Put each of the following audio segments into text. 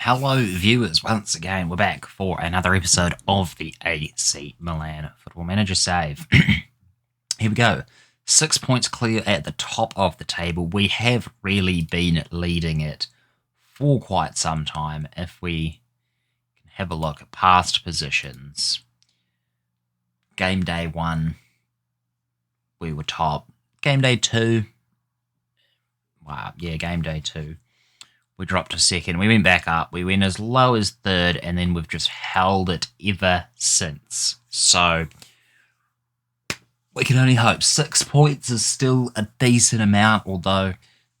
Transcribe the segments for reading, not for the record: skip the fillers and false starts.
Hello, viewers. Once again, we're back for another episode of the AC Milan Football Manager Save. Here we go. 6 points clear at the top of the table. We have really been leading it for quite some time. If we can have a look at past positions. Game day 1, we were top. Game day 2, game day 2. We dropped to second. We went back up. We went as low as third, and then we've just held it ever since. So we can only hope. 6 points is still a decent amount, although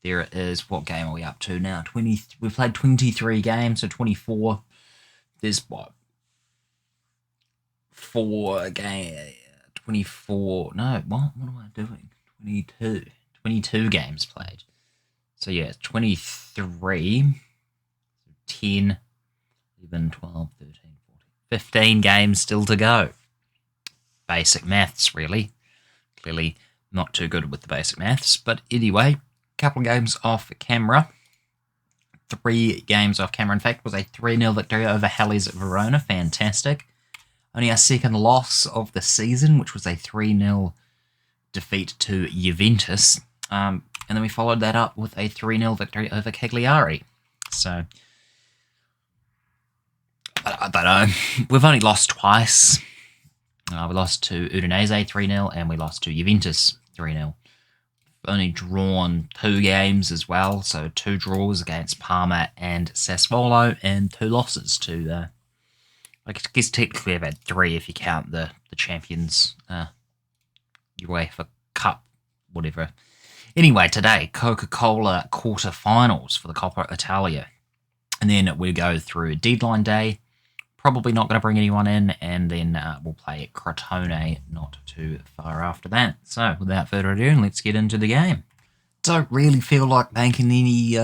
there is, what game are we up to now? We've played 23 games, so 24. There's what? 24. No, what am I doing? 22. 22 games played. So yeah, 23, 10, 11, 12, 13, 14, 15 games still to go. Basic maths, really. Clearly not too good with the basic maths. But anyway, couple of games off camera. 3 games off camera. In fact, was a 3-0 victory over Hellas Verona. Fantastic. Only our second loss of the season, which was a 3-0 defeat to Juventus. And then we followed that up with a 3-0 victory over Cagliari. So, I don't know. We've only lost twice. We lost to Udinese 3-0 and we lost to Juventus 3-0. We've only drawn 2 games as well. So 2 draws against Parma and Sassuolo and 2 losses to, I guess technically I've had 3 if you count the Champions UEFA Cup, whatever. Anyway, today, Coca-Cola quarterfinals for the Coppa Italia. And then we go through deadline day. Probably not going to bring anyone in. And then we'll play Crotone not too far after that. So, without further ado, let's get into the game. Don't really feel like making any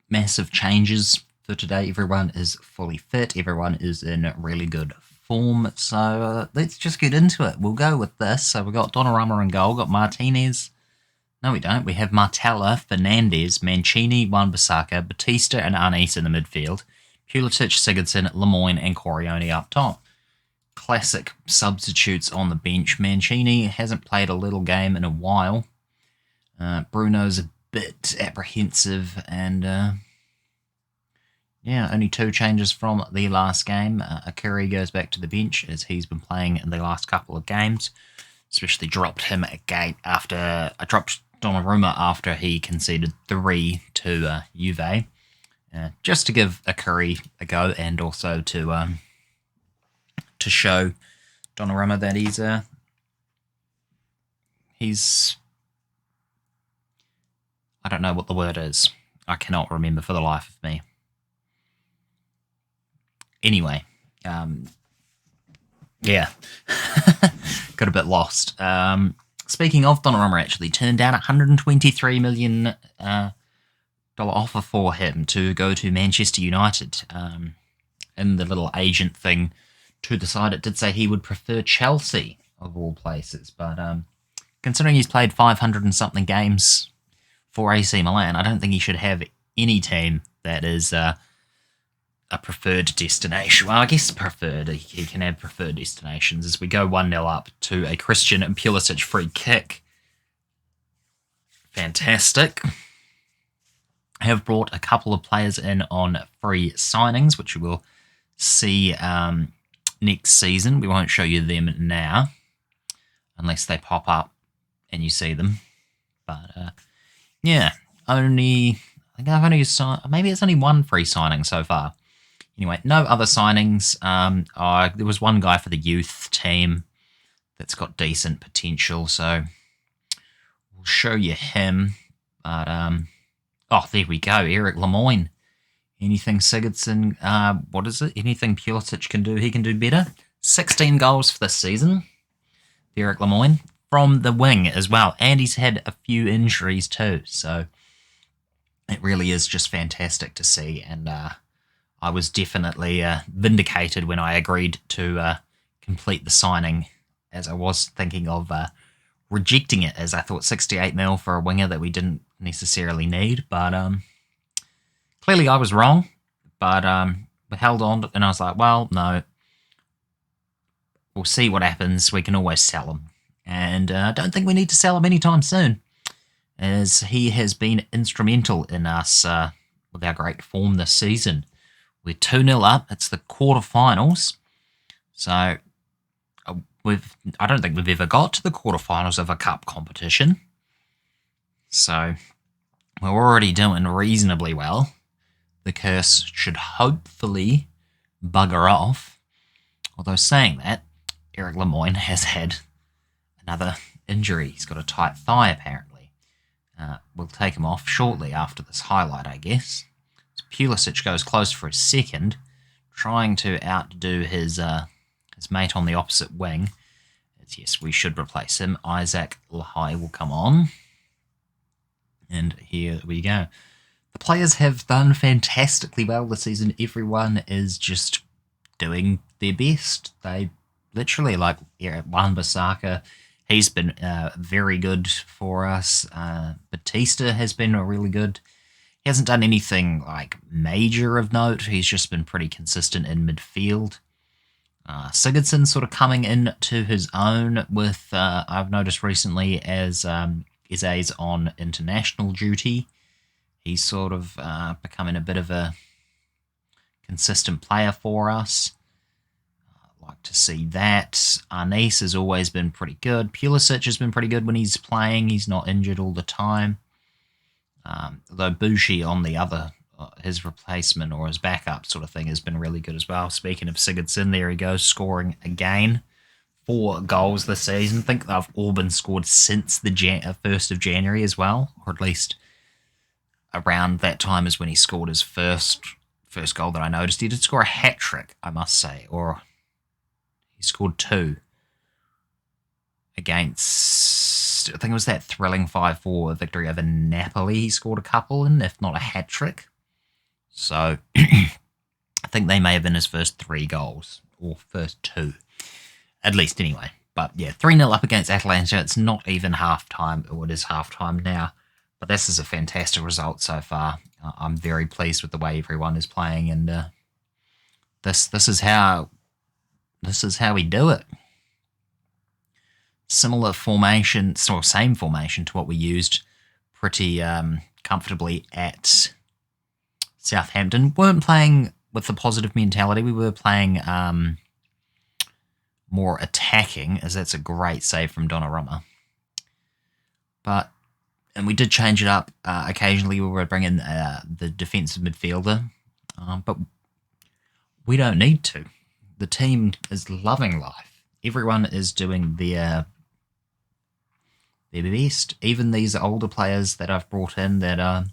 massive changes for today. Everyone is fully fit. Everyone is in really good form. So, let's just get into it. We'll go with this. So, we've got Donnarumma in goal. We've got Martinez. No, we don't. We have Martella, Fernandez, Mancini, Wan-Bissaka, Batista and Arnese in the midfield, Pulisic, Sigurdsson, Lemoyne and Corione up top. Classic substitutes on the bench. Mancini hasn't played a little game in a while. Bruno's a bit apprehensive and, only 2 changes from the last game. Akuri goes back to the bench as he's been playing in the last couple of games. Especially dropped him again after I dropped Donnarumma after he conceded 3 to Juve, just to give Akuri a go and also to show Donnarumma that he's I don't know what the word is. I cannot remember for the life of me. Anyway, yeah. Got a bit lost. Speaking of Donnarumma, actually turned down $123 million offer for him to go to Manchester United. In the little agent thing to the side, it did say he would prefer Chelsea, of all places. But considering he's played 500 and something games for AC Milan, I don't think he should have any team that is a preferred destination. Well, I guess preferred. He can have preferred destinations as we go 1-0 up to a Christian and Pulisic free kick. Fantastic. I have brought a couple of players in on free signings, which we will see next season. We won't show you them now, unless they pop up and you see them. But, I think I've only signed, maybe it's only 1 free signing so far. Anyway, no other signings. There was 1 guy for the youth team that's got decent potential, so we'll show you him. But, there we go, Eric Lemoyne. Anything Sigurdsson, anything Pulisic can do, he can do better. 16 goals for this season, Eric Lemoyne, from the wing as well. And he's had a few injuries too, so it really is just fantastic to see. And I was definitely vindicated when I agreed to complete the signing, as I was thinking of rejecting it, as I thought 68 mil for a winger that we didn't necessarily need. But clearly I was wrong. but we held on, and I was like, well, no, we'll see what happens. We can always sell him. And I don't think we need to sell him anytime soon, as he has been instrumental in us with our great form this season. We're 2-0 up. It's the quarterfinals. So I don't think we've ever got to the quarterfinals of a cup competition. So we're already doing reasonably well. The curse should hopefully bugger off. Although saying that, Eric Lemoyne has had another injury. He's got a tight thigh, apparently. We'll take him off shortly after this highlight, I guess. So Pulisic goes close for a second, trying to outdo his mate on the opposite wing. Yes, we should replace him. Isaac Lahai will come on. And here we go. The players have done fantastically well this season. Everyone is just doing their best. They literally, like Wan-Bissaka, he's been very good for us. Batista has been really good. He hasn't done anything like major of note. He's just been pretty consistent in midfield. Sigurdsson sort of coming into his own with, I've noticed recently, as Eze's on international duty. He's sort of becoming a bit of a consistent player for us. I'd like to see that. Arnice has always been pretty good. Pulisic has been pretty good when he's playing. He's not injured all the time. Though Bushi on the other, his replacement or his backup sort of thing has been really good as well. Speaking of Sigurdsson, there he goes, scoring again. 4 goals this season. I think they've all been scored since the 1st of January as well, or at least around that time is when he scored his first goal that I noticed. He did score a hat-trick, I must say, or he scored 2 against, I think it was that thrilling 5-4 victory over Napoli. He scored a couple in, if not a hat-trick. So I think they may have been his first 3 goals, or first 2, at least anyway. But yeah, 3-0 up against Atalanta. It's not even half-time, or it is half-time now. But this is a fantastic result so far. I'm very pleased with the way everyone is playing, and this is how we do it. Similar formation, or same formation to what we used pretty comfortably at Southampton. Weren't playing with the positive mentality. We were playing more attacking, as that's a great save from Donnarumma. And we did change it up. Occasionally we would bring in the defensive midfielder, but we don't need to. The team is loving life. Everyone is doing their best. Even these older players that I've brought in that the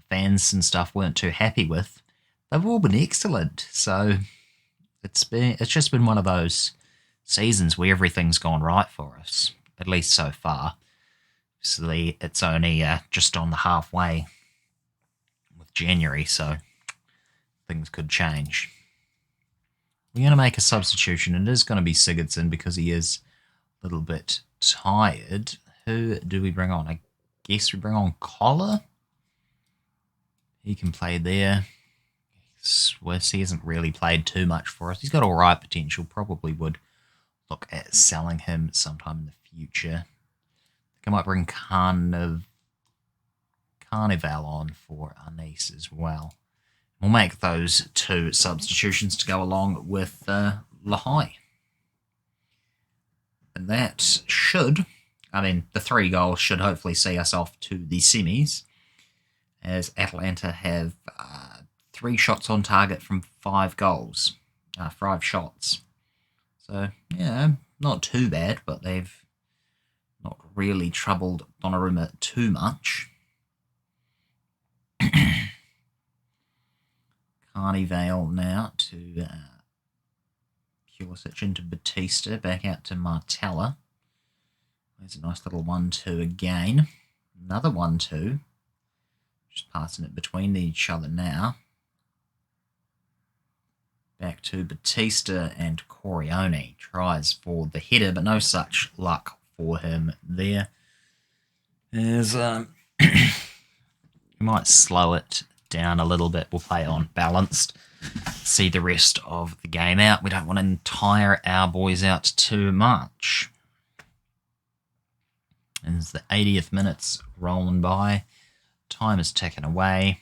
fans and stuff weren't too happy with, they've all been excellent. So it's just been one of those seasons where everything's gone right for us, at least so far. Obviously, it's only just on the halfway with January, so things could change. We're going to make a substitution. It is going to be Sigurdsson because he is a little bit tired. Who do we bring on? I guess we bring on Collar. He can play there. Swiss, he hasn't really played too much for us. He's got all right potential. Probably would look at selling him sometime in the future. I might bring Carnival on for Arnice as well. We'll make those 2 substitutions to go along with Lahai. And that should, the 3 goals should hopefully see us off to the semis, as Atalanta have 3 shots on target from 5 goals, 5 shots. So, yeah, not too bad, but they've not really troubled Donnarumma too much. Carnival now to Pulisic into Batista, back out to Martella. There's a nice little 1-2 again. Another 1-2. Just passing it between each other now. Back to Batista and Corione. Tries for the header, but no such luck for him there. As you might slow it down a little bit. We'll play on balanced. see the rest of the game out. We don't want to tire our boys out too much. And as the 80th minute's rolling by, time is ticking away.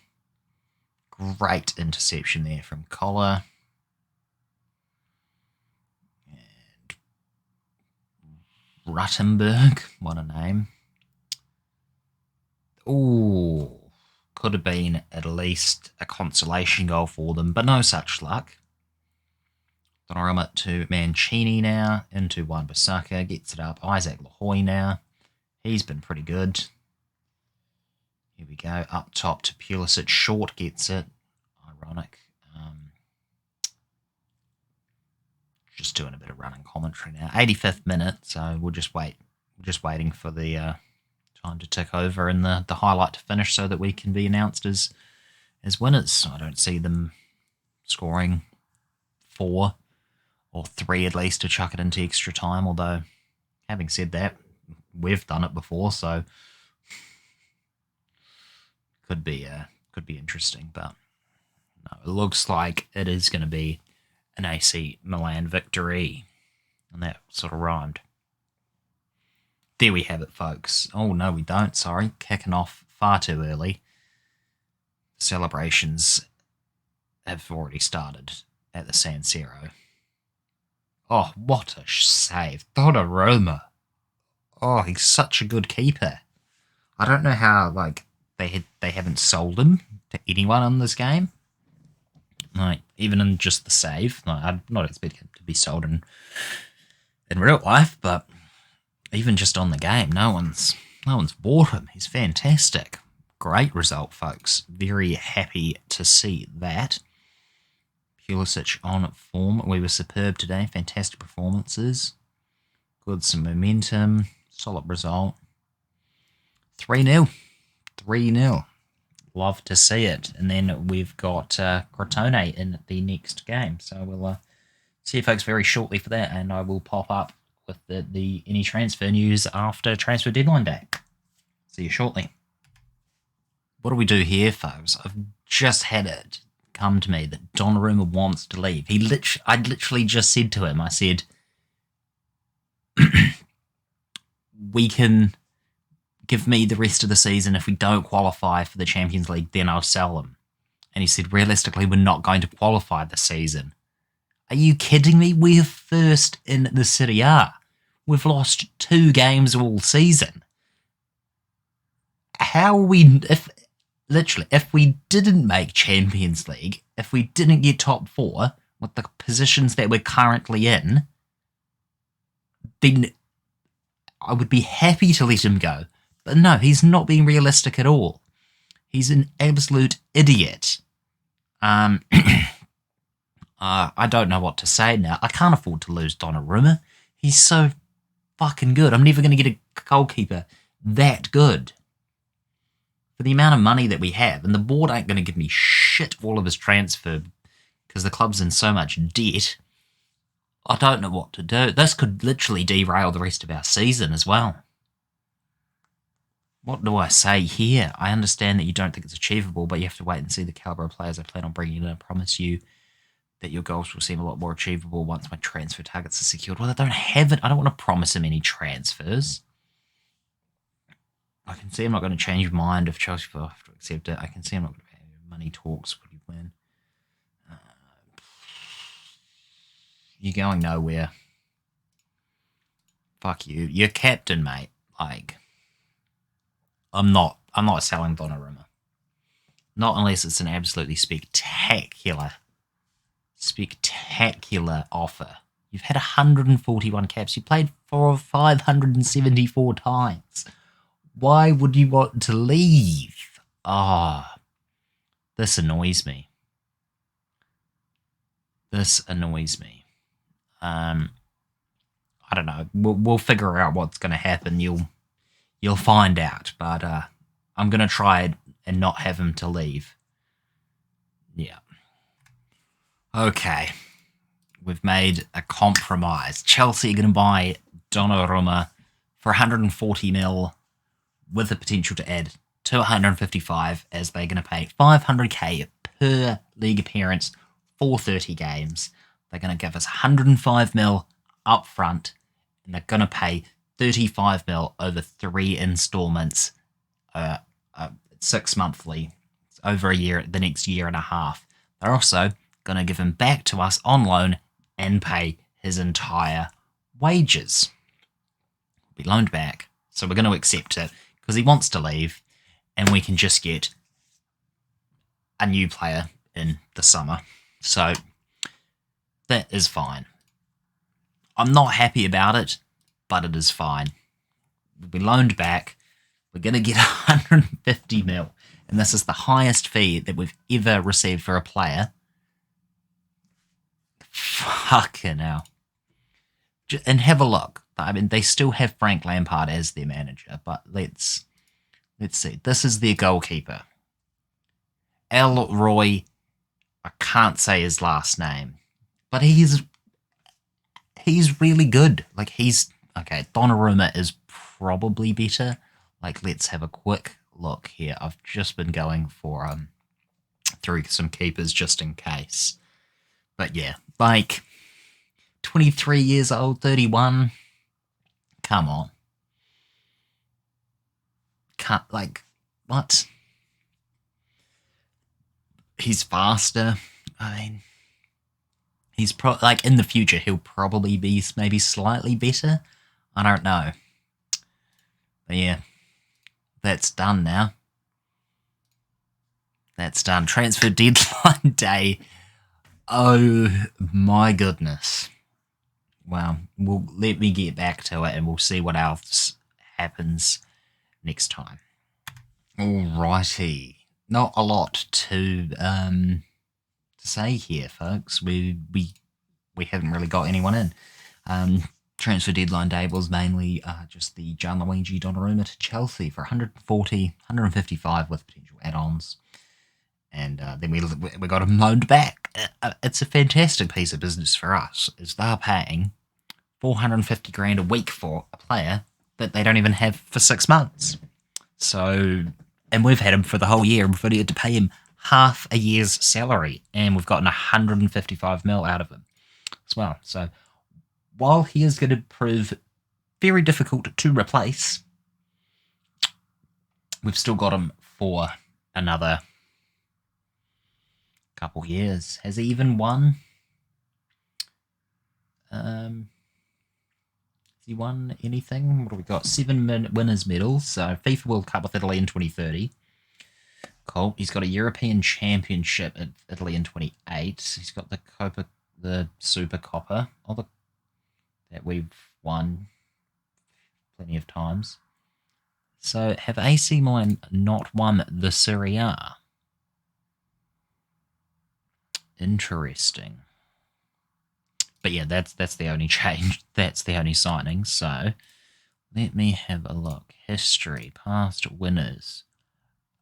Great interception there from Collar. And Ruttenberg, what a name. Ooh, could have been at least a consolation goal for them, but no such luck. Donnarumma to Mancini now, into Wan-Bissaka, gets it up. Isaac Lahoy now. He's been pretty good. Here we go, up top to Pulisic. Short gets it. Ironic. Just doing a bit of running commentary now. 85th minute, so we'll just wait. We're just waiting for the time to tick over and the highlight to finish so that we can be announced as winners. I don't see them scoring 4 or 3 at least to chuck it into extra time, although having said that, we've done it before, so could be interesting, but no, it looks like it is going to be an AC Milan victory, and that sort of rhymed. There we have it, folks. Oh, no, we don't, sorry. Kicking off far too early. Celebrations have already started at the San Siro. Oh, what a save. Donnarumma. Oh, he's such a good keeper. I don't know how, they haven't sold him to anyone in this game. Even in just the save. I'm not expecting him to be sold in real life, but even just on the game, no one's bought him. He's fantastic. Great result, folks. Very happy to see that. Pulisic on form. We were superb today. Fantastic performances. Good, some momentum. Solid result. 3-0. 3-0. Love to see it. And then we've got Crotone in the next game. So we'll see you folks very shortly for that. And I will pop up with the any transfer news after transfer deadline day. See you shortly. What do we do here, folks? I've just had it come to me that Donnarumma wants to leave. I literally just said to him, I said, we can give me the rest of the season. If we don't qualify for the Champions League, then I'll sell them. And he said, realistically, we're not going to qualify this season. Are you kidding me? We're first in the Serie A. We've lost 2 games all season. How are we... If we didn't make Champions League, if we didn't get top 4 with the positions that we're currently in, then I would be happy to let him go. But no, he's not being realistic at all. He's an absolute idiot. I don't know what to say now. I can't afford to lose Donnarumma. He's so fucking good. I'm never going to get a goalkeeper that good. For the amount of money that we have, and the board ain't going to give me shit all of his transfer because the club's in so much debt, I don't know what to do. This could literally derail the rest of our season as well. What do I say here? I understand that you don't think it's achievable, but you have to wait and see the calibre of players I plan on bringing in. I promise you that your goals will seem a lot more achievable once my transfer targets are secured. Well, I don't have it. I don't want to promise him any transfers. I can see I'm not going to change my mind if Chelsea will have to accept it. I can see I'm not going to pay money talks. Would you win? You're going nowhere. Fuck you. You're captain, mate. I'm not selling Donnarumma. Not unless it's an absolutely spectacular offer. You've had 141 caps. You played for 574 times. Why would you want to leave? This annoys me. I don't know. We'll figure out what's going to happen. You'll find out. But I'm going to try and not have him to leave. Yeah. Okay. We've made a compromise. Chelsea are going to buy Donnarumma for 140 mil with the potential to add to 155 as they're going to pay 500k per league appearance for 30 games. They're going to give us 105 mil up front, and they're going to pay 35 mil over 3 installments, 6 monthly, over a year, the next year and a half. They're also going to give him back to us on loan and pay his entire wages. Be loaned back, so we're going to accept it because he wants to leave, and we can just get a new player in the summer. So that is fine. I'm not happy about it, but it is fine. We'll be loaned back. We're going to get 150 mil, and this is the highest fee that we've ever received for a player. Fucking hell. And have a look. I mean, they still have Frank Lampard as their manager, but let's see. This is their goalkeeper. Elroy, I can't say his last name, but he's really good. Like, okay, Donnarumma is probably better. Like, let's have a quick look here. I've just been going for through some keepers just in case. But yeah, like 23 years old, 31. Come on. Can't, like, what? He's faster. I mean, he's like, in the future he'll probably be maybe slightly better. I don't know. But yeah, that's done now. That's done. Transfer deadline day. Oh my goodness. Well, let me get back to it and we'll see what else happens next time. Alrighty. Not a lot to say here, folks. We haven't really got anyone in. Transfer deadline day was mainly just the Gianluigi Donnarumma to Chelsea for 140, 155 with potential add-ons. And then we got him loaned back. It's a fantastic piece of business for us, as they're paying 450 grand a week for a player that they don't even have for 6 months. So, and we've had him for the whole year, and we've only had to pay him half a year's salary, and we've gotten 155 mil out of him as well. So, while he is going to prove very difficult to replace, we've still got him for another couple years. Has he even won? Has he won anything? What have we got? 7 winners' medals. So FIFA World Cup with Italy in 2030. Cool. He's got a European Championship at Italy in 28. He's got the Super Coppa, that we've won plenty of times. So have AC Milan not won the Serie A? Interesting. But yeah, that's the only change. That's the only signing. So let me have a look. History, past winners.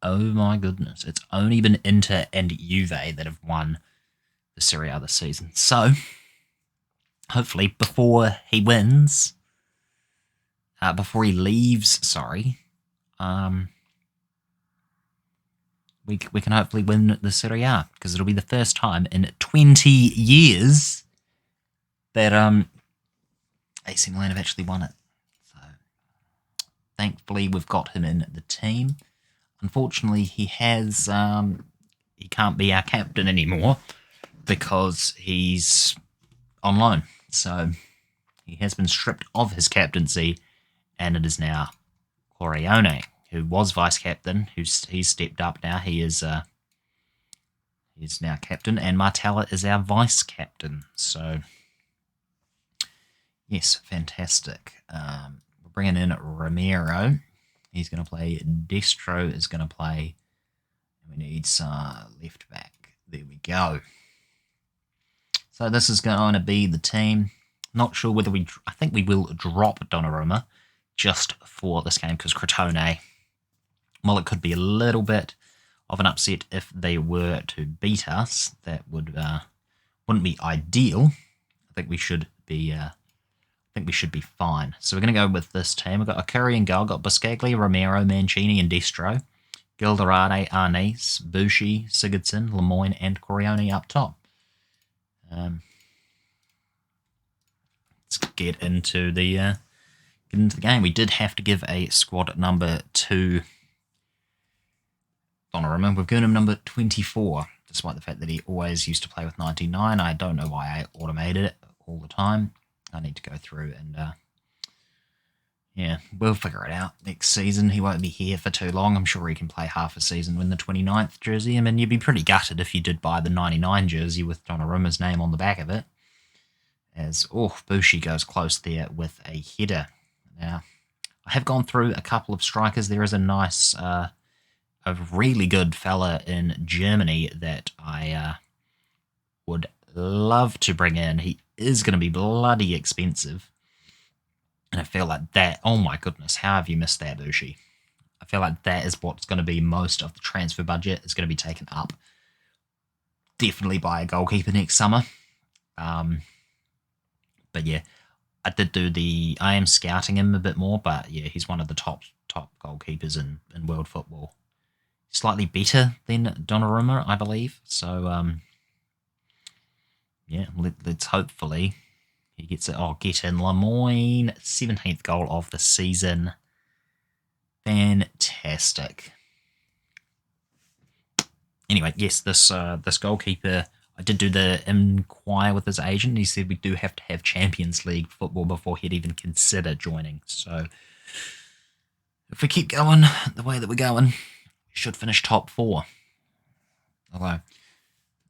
Oh my goodness. It's only been Inter and Juve that have won the Serie A this season. So hopefully before he leaves, we can hopefully win the Serie A, because it'll be the first time in 20 years that AC Milan have actually won it. So thankfully we've got him in the team. Unfortunately, he can't be our captain anymore because he's on loan. So he has been stripped of his captaincy, and it is now Corione, who was vice captain, he's stepped up now. He's now captain, and Martella is our vice captain. So yes, fantastic. We're bringing in Romero. He's going to play. Destro is going to play. We need left back. There we go. So this is going to be the team. Not sure whether I think we will drop Donnarumma just for this game, because Crotone, well, it could be a little bit of an upset if they were to beat us. That wouldn't be ideal. I think we should be fine. So we're going to go with this team. We've got Akuri in goal, got Buscaglia, Romero, Mancini, and Destro. Gildarade, Arnes, Bushi, Sigurdsson, Lemoyne, and Corione up top. Let's get into the game. We did have to give a squad number to Donnarumma. We've given him number 24, despite the fact that he always used to play with 99. I don't know why I automated it all the time. I need to go through and yeah, we'll figure it out next season. He won't be here for too long. I'm sure he can play half a season in the 29th jersey. I mean, you'd be pretty gutted if you did buy the 99 jersey with Donnarumma's name on the back of it. As, Bushi goes close there with a header. Now, I have gone through a couple of strikers. There is a nice, a really good fella in Germany that I would love to bring in. He is going to be bloody expensive. And I feel like that, oh my goodness, how have you missed that, Bushi? I feel like that is what's going to be most of the transfer budget is going to be taken up. Definitely by a goalkeeper next summer. But yeah, I am scouting him a bit more, but yeah, he's one of the top goalkeepers in world football. Slightly better than Donnarumma, I believe. So, yeah, let's hopefully he gets it. Get in Lemoyne, 17th goal of the season. Fantastic. Anyway, yes, this goalkeeper, I did do the inquire with his agent. He said we do have to have Champions League football before he'd even consider joining. So if we keep going the way that we're going, we should finish top 4. Although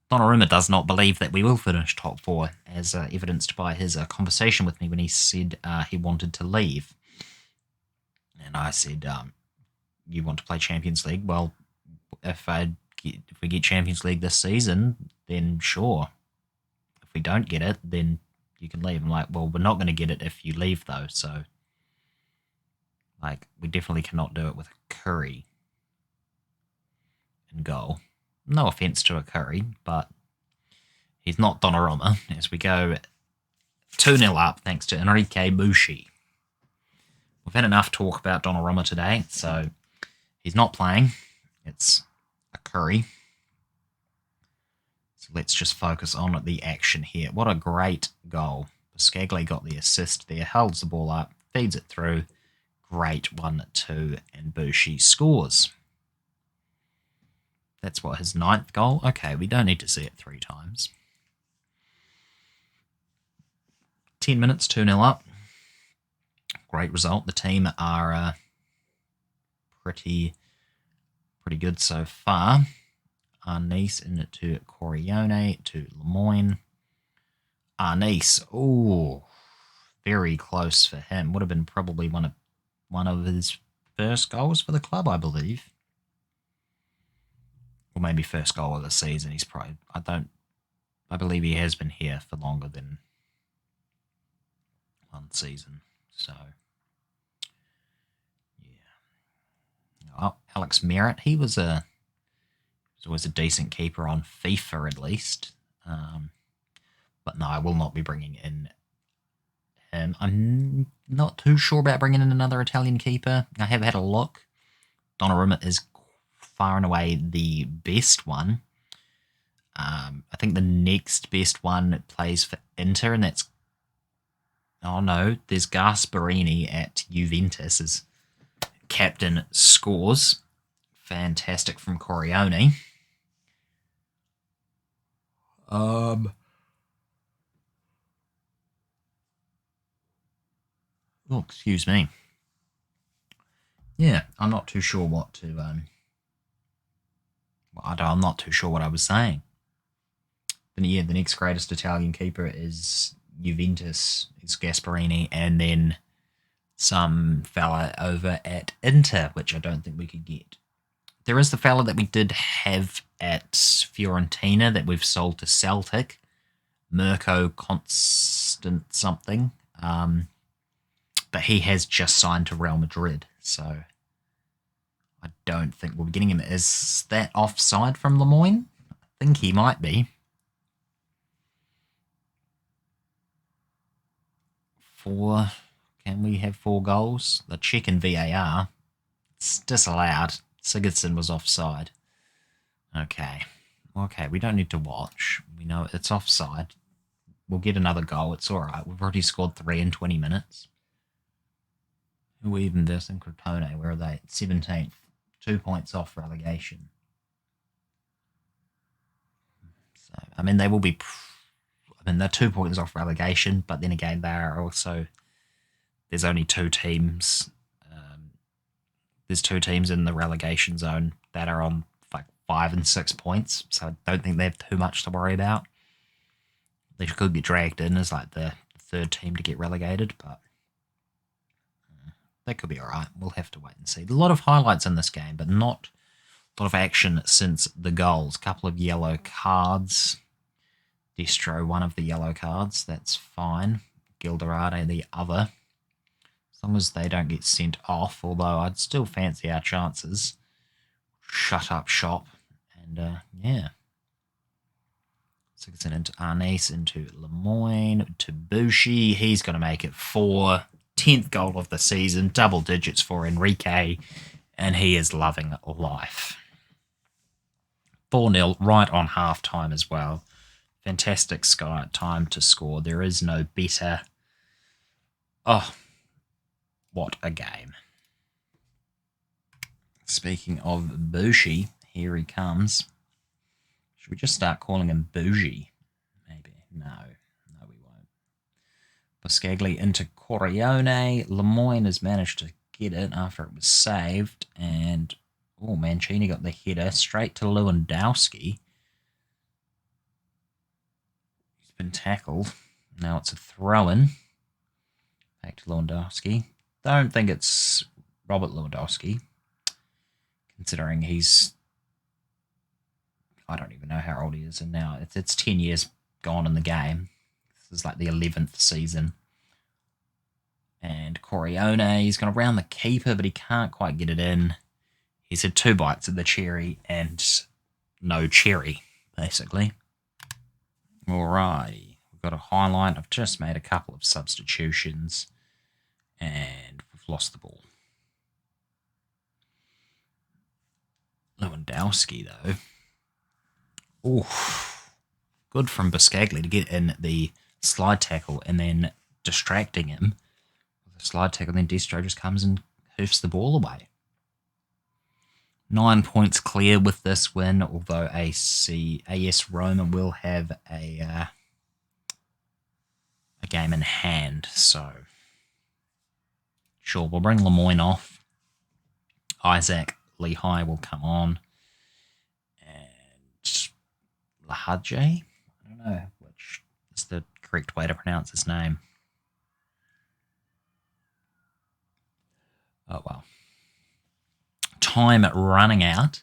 Donnarumma does not believe that we will finish top 4, as evidenced by his conversation with me when he said he wanted to leave. And I said, you want to play Champions League? Well, if we get Champions League this season, then sure. If we don't get it, then you can leave. I'm like, well, we're not going to get it if you leave, though. So, like, we definitely cannot do it with a Curry in goal. No offence to a Curry, but he's not Donnarumma. As we go 2-0 up, thanks to Enrique Bushi. We've had enough talk about Donnarumma today, so he's not playing. It's a Curry. So let's just focus on the action here. What a great goal. Buscaglia got the assist there, holds the ball up, feeds it through. Great 1-2, and Bushi scores. That's what, his 9th goal? Okay, we don't need to see it 3 times. 10 minutes, 2-0 up. Great result. The team are pretty good so far. Arnice into Corione to Lemoyne. Arnice, very close for him. Would have been probably one of his first goals for the club, I believe. Or maybe first goal of the season. He's probably, I believe he has been here for longer than one season. So, yeah. Oh, Alex Merritt, he was always a decent keeper on FIFA at least. But no, I will not be bringing in him. I'm not too sure about bringing in another Italian keeper. I have had a look. Donnarumma is far and away the best one. I think the next best one plays for Inter, and that's... Oh no, there's Gasparini at Juventus as captain scores. Fantastic from Corione. Oh, excuse me. Yeah, I'm not too sure what to... I'm not too sure what I was saying. But yeah, the next greatest Italian keeper is Juventus. It's Gasparini, and then some fella over at Inter, which I don't think we could get. There is the fella that we did have at Fiorentina that we've sold to Celtic, Mirko Constant something. But he has just signed to Real Madrid, so I don't think we'll be getting him. Is that offside from Lemoyne? I think he might be. 4. Can we have 4 goals? The check in VAR. It's disallowed. Sigurdsson was offside. Okay, we don't need to watch. We know it's offside. we'll get another goal. It's all right. We've already scored 3 in 20 minutes. Who are even this in Crotone? Where are they? 17th. 2 points off relegation. So, I mean, they will be... they're 2 points off relegation, but then again, they are also... There's only 2 teams. There's 2 teams in the relegation zone that are on like 5 and 6 points, so I don't think they have too much to worry about. They could get dragged in as like the 3rd team to get relegated, but they could be all right. We'll have to wait and see. A lot of highlights in this game, but not a lot of action since the goals. A couple of yellow cards. Destro, one of the yellow cards. That's fine. Gildarade, the other. As long as they don't get sent off, although I'd still fancy our chances. Shut up shop. And, yeah. 6 into Arnes, into Lemoyne, to Bushi. He's going to make it 4. 10th goal of the season. Double digits for Enrique. And he is loving life. 4-0, right on half-time as well. Fantastic time to score. There is no better. Oh, what a game. Speaking of Bushi, here he comes. Should we just start calling him Bougie? Maybe. No, we won't. Buscagli into Corione. Lemoyne has managed to get it after it was saved. And, oh, Mancini got the header straight to Lewandowski. He's been tackled. Now it's a throw-in. Back to Lewandowski. Don't think it's Robert Lewandowski, considering he's... I don't even know how old he is, and now it's 10 years gone in the game. This is like the 11th season. And Corione, he's going to round the keeper, but he can't quite get it in. He's had 2 bites of the cherry and no cherry, basically. Alrighty, we've got a highlight. I've just made a couple of substitutions. And we've lost the ball. Lewandowski, though. Oof. Good from Buscagli to get in the slide tackle and then distracting him with a slide tackle. Then Destro just comes and hoofs the ball away. 9 points clear with this win, although AS Roma will have a game in hand, so... Sure, we'll bring Lemoyne off. Isaac Lehigh will come on. And Lahadje? I don't know which is the correct way to pronounce his name. Oh, well. Time running out.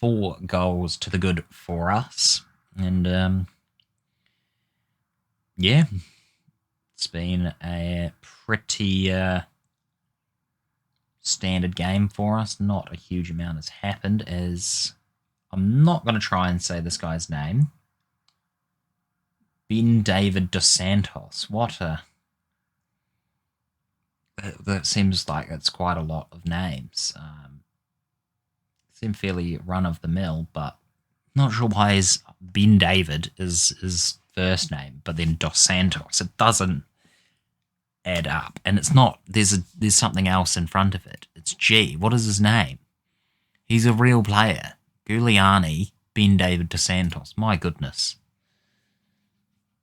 4 goals to the good for us. And, yeah, it's been a pretty... standard game for us. Not a huge amount has happened, as I'm not going to try and say this guy's name. Ben David Dos Santos. What a... That seems like it's quite a lot of names. Seem fairly run-of-the-mill, but not sure why his Ben David is his first name, but then Dos Santos. It doesn't add up, and it's not. There's something else in front of it. It's G. What is his name? He's a real player. Giuliani, Ben David Dos Santos. My goodness,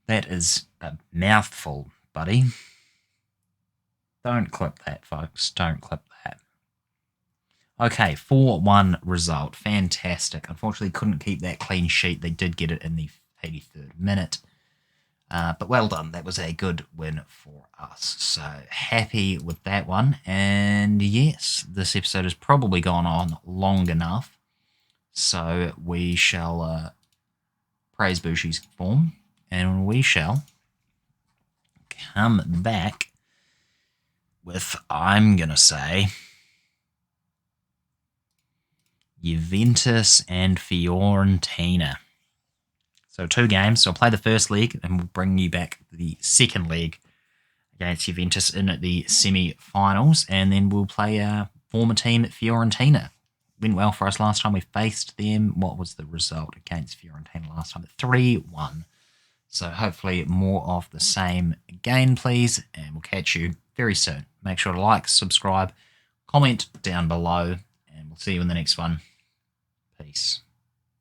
that is a mouthful, buddy. Don't clip that, folks. Don't clip that. Okay, 4-1 result. Fantastic. Unfortunately, couldn't keep that clean sheet. They did get it in the 83rd minute. But well done. That was a good win for us. So happy with that one. And yes, this episode has probably gone on long enough. So we shall praise Bushi's form. And we shall come back with, I'm going to say, Juventus and Fiorentina. So 2 games. So I'll play the first leg and we'll bring you back the second leg against Juventus in the semi-finals. And then we'll play our former team at Fiorentina. Went well for us last time we faced them. What was the result against Fiorentina last time? 3-1. So hopefully more of the same again, please, and we'll catch you very soon. Make sure to like, subscribe, comment down below, and we'll see you in the next one. Peace.